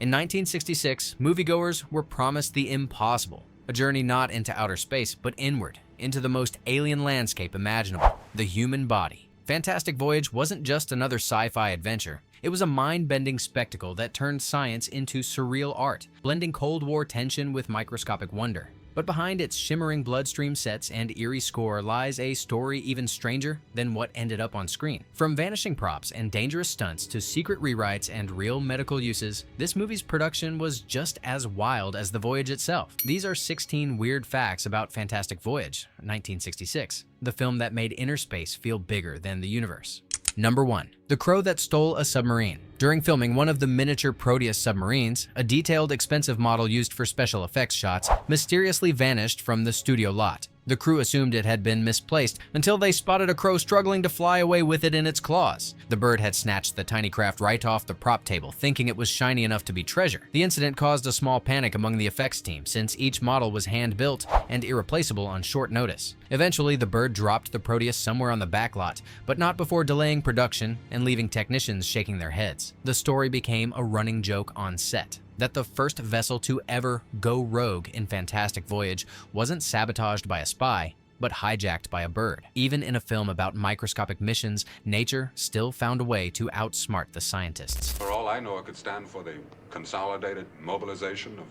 In 1966, moviegoers were promised the impossible, a journey not into outer space, but inward, into the most alien landscape imaginable, the human body. Fantastic Voyage wasn't just another sci-fi adventure. It was a mind-bending spectacle that turned science into surreal art, blending Cold War tension with microscopic wonder. But behind its shimmering bloodstream sets and eerie score lies a story even stranger than what ended up on screen. From vanishing props and dangerous stunts to secret rewrites and real medical uses, this movie's production was just as wild as the voyage itself. These are 16 weird facts about Fantastic Voyage, 1966, the film that made inner space feel bigger than the universe. Number 1. The Crow That Stole a Submarine. During filming one of the miniature Proteus submarines, a detailed, expensive model used for special effects shots mysteriously vanished from the studio lot. The crew assumed it had been misplaced until they spotted a crow struggling to fly away with it in its claws. The bird had snatched the tiny craft right off the prop table, thinking it was shiny enough to be treasure. The incident caused a small panic among the effects team, since each model was hand-built and irreplaceable on short notice. Eventually, the bird dropped the Proteus somewhere on the back lot, but not before delaying production and leaving technicians shaking their heads. The story became a running joke on set that the first vessel to ever go rogue in Fantastic Voyage wasn't sabotaged by a spy, but hijacked by a bird. Even in a film about microscopic missions, nature still found a way to outsmart the scientists. For all I know, it could stand for the consolidated mobilization of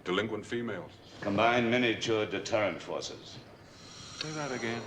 delinquent females. Combined miniature deterrent forces. Say that again.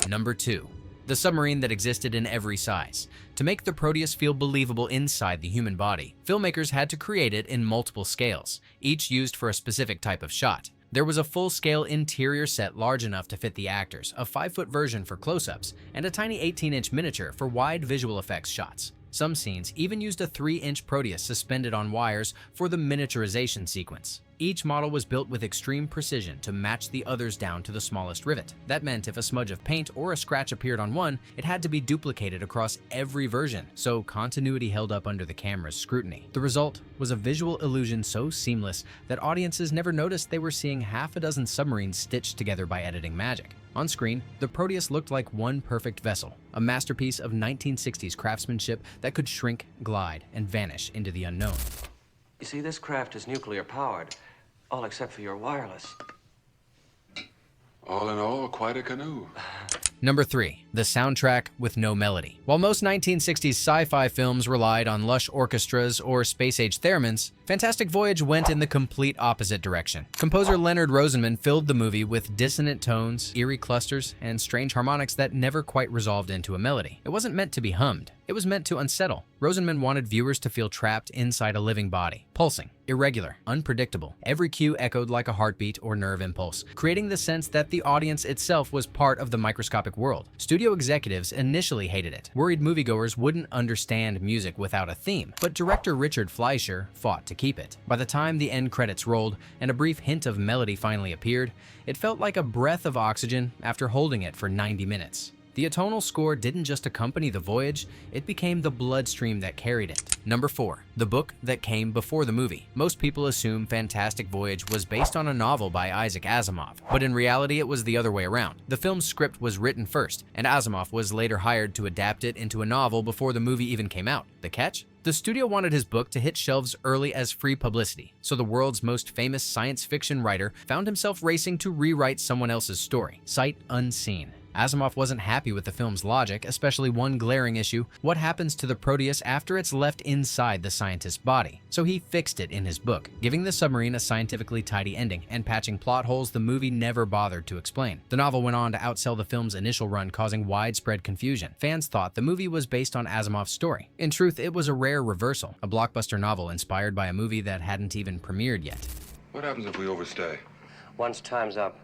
Number 2. The submarine that existed in every size. To make the Proteus feel believable inside the human body, filmmakers had to create it in multiple scales, each used for a specific type of shot. There was a full-scale interior set large enough to fit the actors, a 5-foot version for close-ups, and a tiny 18-inch miniature for wide visual effects shots. Some scenes even used a 3-inch Proteus suspended on wires for the miniaturization sequence. Each model was built with extreme precision to match the others down to the smallest rivet. That meant if a smudge of paint or a scratch appeared on one, it had to be duplicated across every version, so continuity held up under the camera's scrutiny. The result was a visual illusion so seamless that audiences never noticed they were seeing half a dozen submarines stitched together by editing magic. On screen, the Proteus looked like one perfect vessel, a masterpiece of 1960s craftsmanship that could shrink, glide, and vanish into the unknown. You see, this craft is nuclear powered, all except for your wireless. All in all, quite a canoe. Number 3. The soundtrack with no melody. While most 1960s sci-fi films relied on lush orchestras or space-age theremins, Fantastic Voyage went in the complete opposite direction. Composer Leonard Rosenman filled the movie with dissonant tones, eerie clusters, and strange harmonics that never quite resolved into a melody. It wasn't meant to be hummed. It was meant to unsettle. Rosenman wanted viewers to feel trapped inside a living body, pulsing, irregular, unpredictable. Every cue echoed like a heartbeat or nerve impulse, creating the sense that the audience itself was part of the microscopic world. Studio executives initially hated it, worried moviegoers wouldn't understand music without a theme, but director Richard Fleischer fought to keep it. By the time the end credits rolled and a brief hint of melody finally appeared, it felt like a breath of oxygen after holding it for 90 minutes. The atonal score didn't just accompany the voyage, it became the bloodstream that carried it. Number 4. The book that came before the movie. Most people assume Fantastic Voyage was based on a novel by Isaac Asimov, but in reality it was the other way around. The film's script was written first, and Asimov was later hired to adapt it into a novel before the movie even came out. The catch? The studio wanted his book to hit shelves early as free publicity, so the world's most famous science fiction writer found himself racing to rewrite someone else's story, sight unseen. Asimov wasn't happy with the film's logic, especially one glaring issue: what happens to the Proteus after it's left inside the scientist's body? So he fixed it in his book, giving the submarine a scientifically tidy ending and patching plot holes the movie never bothered to explain. The novel went on to outsell the film's initial run, causing widespread confusion. Fans thought the movie was based on Asimov's story. In truth, it was a rare reversal, a blockbuster novel inspired by a movie that hadn't even premiered yet. What happens if we overstay? Once time's up,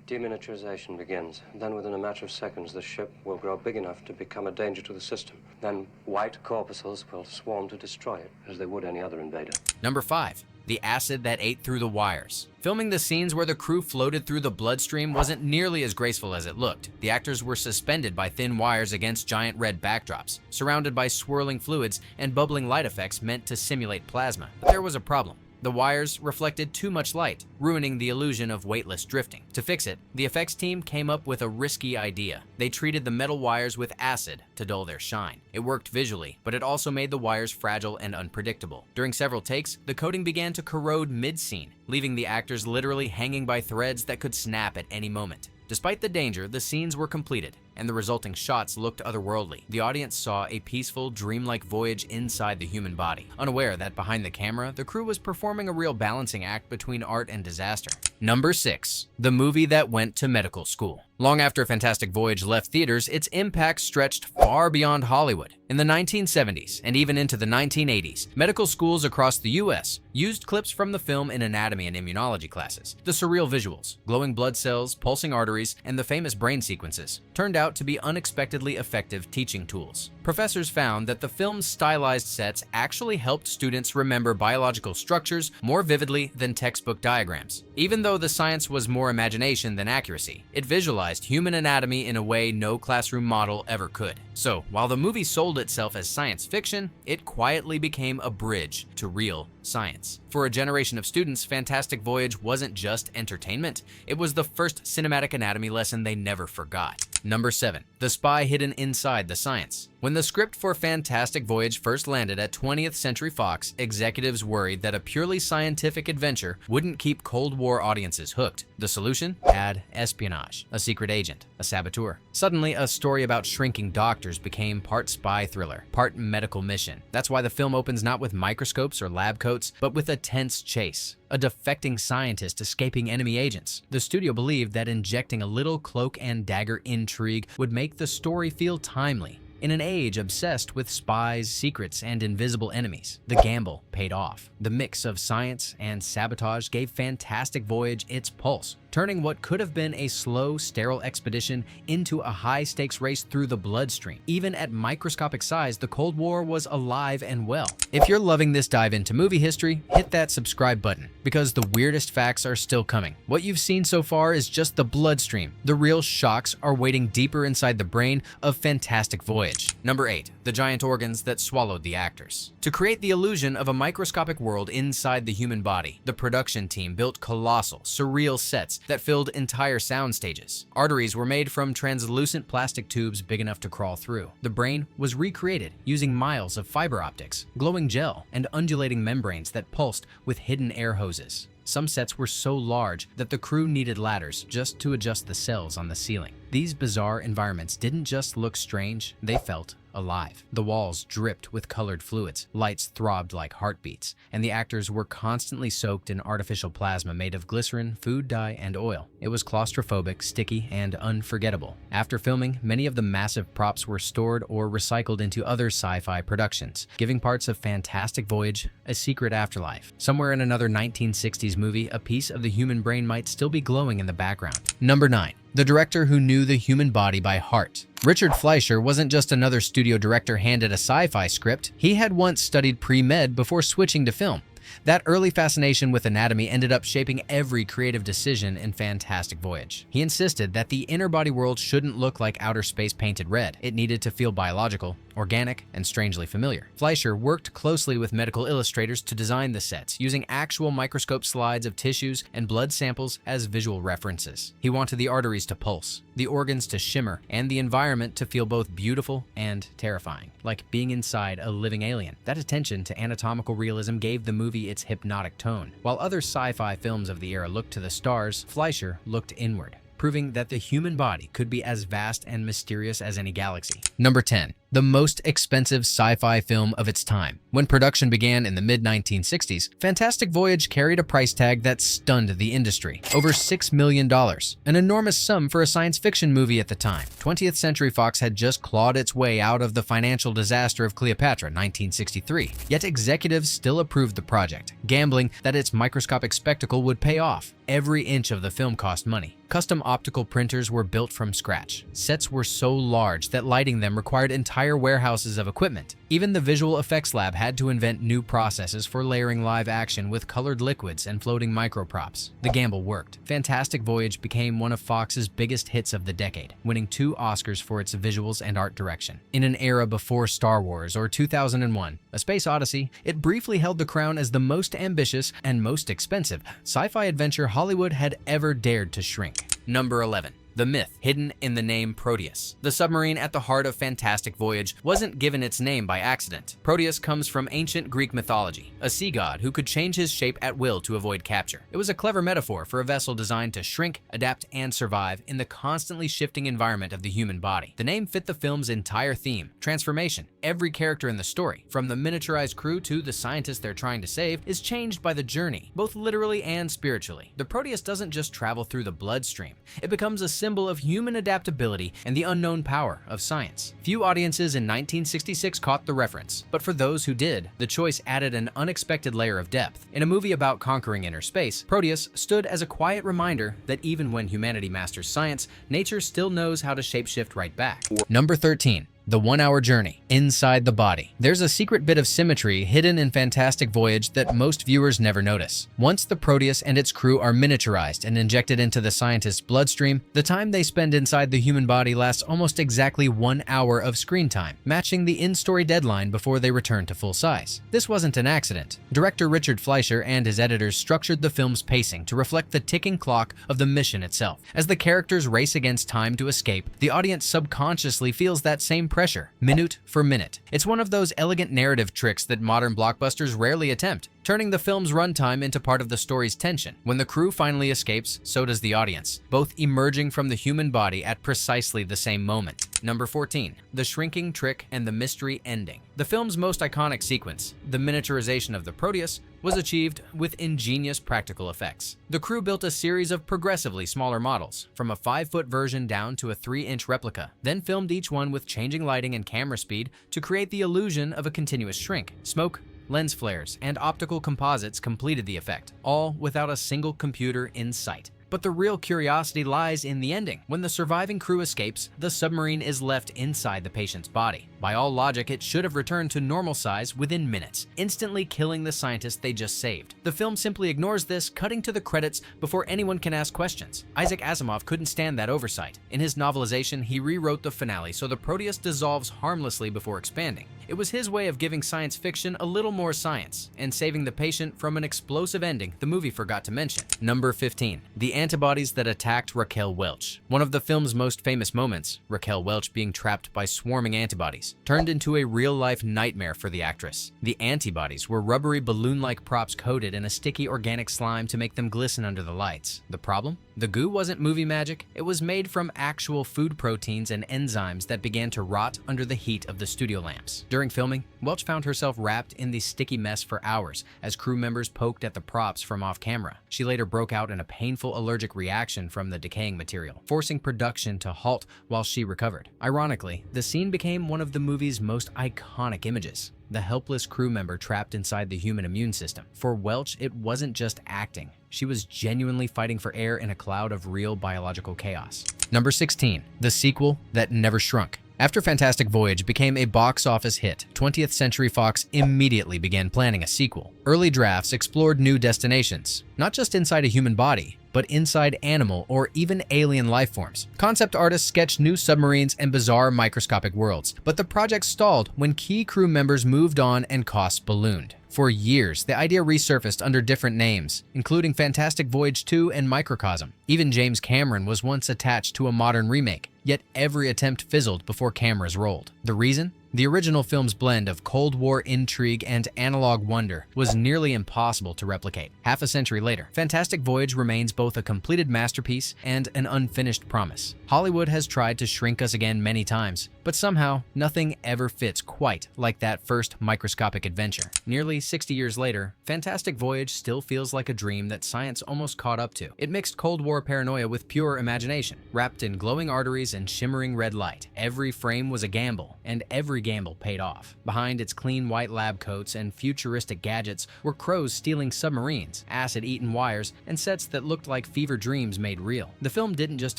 deminiaturization begins. Then within a matter of seconds, the ship will grow big enough to become a danger to the system. Then white corpuscles will swarm to destroy it, as they would any other invader. Number 5. The acid that ate through the wires. Filming the scenes where the crew floated through the bloodstream wasn't nearly as graceful as it looked. The actors were suspended by thin wires against giant red backdrops, surrounded by swirling fluids and bubbling light effects meant to simulate plasma. But there was a problem. The wires reflected too much light, ruining the illusion of weightless drifting. To fix it, the effects team came up with a risky idea. They treated the metal wires with acid to dull their shine. It worked visually, but it also made the wires fragile and unpredictable. During several takes, the coating began to corrode mid-scene, leaving the actors literally hanging by threads that could snap at any moment. Despite the danger, the scenes were completed, and the resulting shots looked otherworldly. The audience saw a peaceful, dreamlike voyage inside the human body, unaware that behind the camera, the crew was performing a real balancing act between art and disaster. Number 6. The movie that went to medical school. Long after Fantastic Voyage left theaters, its impact stretched far beyond Hollywood. In the 1970s and even into the 1980s, medical schools across the US used clips from the film in anatomy and immunology classes. The surreal visuals, glowing blood cells, pulsing arteries, and the famous brain sequences turned out to be unexpectedly effective teaching tools. Professors found that the film's stylized sets actually helped students remember biological structures more vividly than textbook diagrams. Even though the science was more imagination than accuracy, it visualized human anatomy in a way no classroom model ever could. So, while the movie sold itself as science fiction, it quietly became a bridge to real science. For a generation of students, Fantastic Voyage wasn't just entertainment, it was the first cinematic anatomy lesson they never forgot. Number 7. The spy hidden inside the science. When the script for Fantastic Voyage first landed at 20th Century Fox, executives worried that a purely scientific adventure wouldn't keep Cold War audiences hooked. The solution? Add espionage, a secret agent, a saboteur. Suddenly, a story about shrinking doctors became part spy thriller, part medical mission. That's why the film opens not with microscopes or lab coats, but with a tense chase. A defecting scientist escaping enemy agents. The studio believed that injecting a little cloak and dagger intrigue would make the story feel timely. In an age obsessed with spies, secrets, and invisible enemies, the gamble paid off. The mix of science and sabotage gave Fantastic Voyage its pulse, turning what could have been a slow, sterile expedition into a high-stakes race through the bloodstream. Even at microscopic size, the Cold War was alive and well. If you're loving this dive into movie history, hit that subscribe button, because the weirdest facts are still coming. What you've seen so far is just the bloodstream. The real shocks are waiting deeper inside the brain of Fantastic Voyage. Number 8. The giant organs that swallowed the actors. To create the illusion of a microscopic world inside the human body, the production team built colossal, surreal sets that filled entire sound stages. Arteries were made from translucent plastic tubes big enough to crawl through. The brain was recreated using miles of fiber optics, glowing gel, and undulating membranes that pulsed with hidden air hoses. Some sets were so large that the crew needed ladders just to adjust the cells on the ceiling. These bizarre environments didn't just look strange, they felt alive. The walls dripped with colored fluids, lights throbbed like heartbeats, and the actors were constantly soaked in artificial plasma made of glycerin, food dye, and oil. It was claustrophobic, sticky, and unforgettable. After filming, many of the massive props were stored or recycled into other sci-fi productions, giving parts of Fantastic Voyage a secret afterlife. Somewhere in another 1960s movie, a piece of the human brain might still be glowing in the background. Number 9. The director who knew the human body by heart. Richard Fleischer wasn't just another studio director handed a sci-fi script. He had once studied pre-med before switching to film. That early fascination with anatomy ended up shaping every creative decision in Fantastic Voyage. He insisted that the inner body world shouldn't look like outer space painted red. It needed to feel biological, organic, and strangely familiar. Fleischer worked closely with medical illustrators to design the sets, using actual microscope slides of tissues and blood samples as visual references. He wanted the arteries to pulse, the organs to shimmer, and the environment to feel both beautiful and terrifying, like being inside a living alien. That attention to anatomical realism gave the movie its hypnotic tone. While other sci-fi films of the era looked to the stars, Fleischer looked inward, proving that the human body could be as vast and mysterious as any galaxy. Number 10. The most expensive sci-fi film of its time. When production began in the mid-1960s, Fantastic Voyage carried a price tag that stunned the industry. Over $6 million, an enormous sum for a science fiction movie at the time. 20th Century Fox had just clawed its way out of the financial disaster of Cleopatra, 1963. Yet executives still approved the project, gambling that its microscopic spectacle would pay off. Every inch of the film cost money. Custom optical printers were built from scratch. Sets were so large that lighting them required entire entire warehouses of equipment. Even the visual effects lab had to invent new processes for layering live action with colored liquids and floating microprops. The gamble worked. Fantastic Voyage became one of Fox's biggest hits of the decade, winning 2 Oscars for its visuals and art direction. In an era before Star Wars or 2001, A Space Odyssey, it briefly held the crown as the most ambitious and most expensive sci-fi adventure Hollywood had ever dared to shrink. Number 11. The myth hidden in the name Proteus. The submarine at the heart of Fantastic Voyage wasn't given its name by accident. Proteus comes from ancient Greek mythology, a sea god who could change his shape at will to avoid capture. It was a clever metaphor for a vessel designed to shrink, adapt, and survive in the constantly shifting environment of the human body. The name fit the film's entire theme, transformation. Every character in the story, from the miniaturized crew to the scientist they're trying to save, is changed by the journey, both literally and spiritually. The Proteus doesn't just travel through the bloodstream. It becomes a symbol of human adaptability and the unknown power of science. Few audiences in 1966 caught the reference, but for those who did, the choice added an unexpected layer of depth. In a movie about conquering inner space, Proteus stood as a quiet reminder that even when humanity masters science, nature still knows how to shapeshift right back. Number 13. The 1-hour journey inside the body. There's a secret bit of symmetry hidden in Fantastic Voyage that most viewers never notice. Once the Proteus and its crew are miniaturized and injected into the scientist's bloodstream, the time they spend inside the human body lasts almost exactly 1 hour of screen time, matching the in-story deadline before they return to full size. This wasn't an accident. Director Richard Fleischer and his editors structured the film's pacing to reflect the ticking clock of the mission itself. As the characters race against time to escape, the audience subconsciously feels that same pressure, minute for minute. It's one of those elegant narrative tricks that modern blockbusters rarely attempt, turning the film's runtime into part of the story's tension. When the crew finally escapes, so does the audience, both emerging from the human body at precisely the same moment. Number 14. The shrinking trick and the mystery ending. The film's most iconic sequence, the miniaturization of the Proteus, was achieved with ingenious practical effects. The crew built a series of progressively smaller models, from a 5-foot version down to a 3-inch replica, then filmed each one with changing lighting and camera speed to create the illusion of a continuous shrink. Smoke, lens flares, and optical composites completed the effect, all without a single computer in sight. But the real curiosity lies in the ending. When the surviving crew escapes, the submarine is left inside the patient's body. By all logic, it should have returned to normal size within minutes, instantly killing the scientist they just saved. The film simply ignores this, cutting to the credits before anyone can ask questions. Isaac Asimov couldn't stand that oversight. In his novelization, he rewrote the finale so the Proteus dissolves harmlessly before expanding. It was his way of giving science fiction a little more science, and saving the patient from an explosive ending the movie forgot to mention. Number 15. The antibodies that attacked Raquel Welch. One of the film's most famous moments, Raquel Welch being trapped by swarming antibodies, turned into a real-life nightmare for the actress. The antibodies were rubbery balloon-like props coated in a sticky organic slime to make them glisten under the lights. The problem? The goo wasn't movie magic. It was made from actual food proteins and enzymes that began to rot under the heat of the studio lamps. During filming, Welch found herself wrapped in the sticky mess for hours as crew members poked at the props from off-camera. She later broke out in a painful allergic reaction from the decaying material, forcing production to halt while she recovered. Ironically, the scene became one of the movie's most iconic images. The helpless crew member trapped inside the human immune system. For Welch, it wasn't just acting. She was genuinely fighting for air in a cloud of real biological chaos. Number 16. The sequel that never shrunk. After Fantastic Voyage became a box office hit, 20th Century Fox immediately began planning a sequel. Early drafts explored new destinations, not just inside a human body, but inside animal or even alien life forms. Concept artists sketched new submarines and bizarre microscopic worlds, but the project stalled when key crew members moved on and costs ballooned. For years, the idea resurfaced under different names, including Fantastic Voyage 2 and Microcosm. Even James Cameron was once attached to a modern remake, yet every attempt fizzled before cameras rolled. The reason? The original film's blend of Cold War intrigue and analog wonder was nearly impossible to replicate. Half a century later, Fantastic Voyage remains both a completed masterpiece and an unfinished promise. Hollywood has tried to shrink us again many times, but somehow nothing ever fits quite like that first microscopic adventure. Nearly 60 years later, Fantastic Voyage still feels like a dream that science almost caught up to. It mixed Cold War paranoia with pure imagination, wrapped in glowing arteries and shimmering red light. Every frame was a gamble, and every gamble paid off. Behind its clean white lab coats and futuristic gadgets were crows stealing submarines, acid-eaten wires, and sets that looked like fever dreams made real. The film didn't just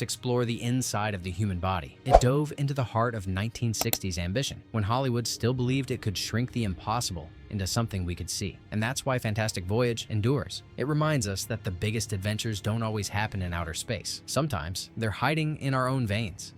explore the inside of the human body. It dove into the heart of 1960s ambition, when Hollywood still believed it could shrink the impossible into something we could see. And that's why Fantastic Voyage endures. It reminds us that the biggest adventures don't always happen in outer space. Sometimes they're hiding in our own veins.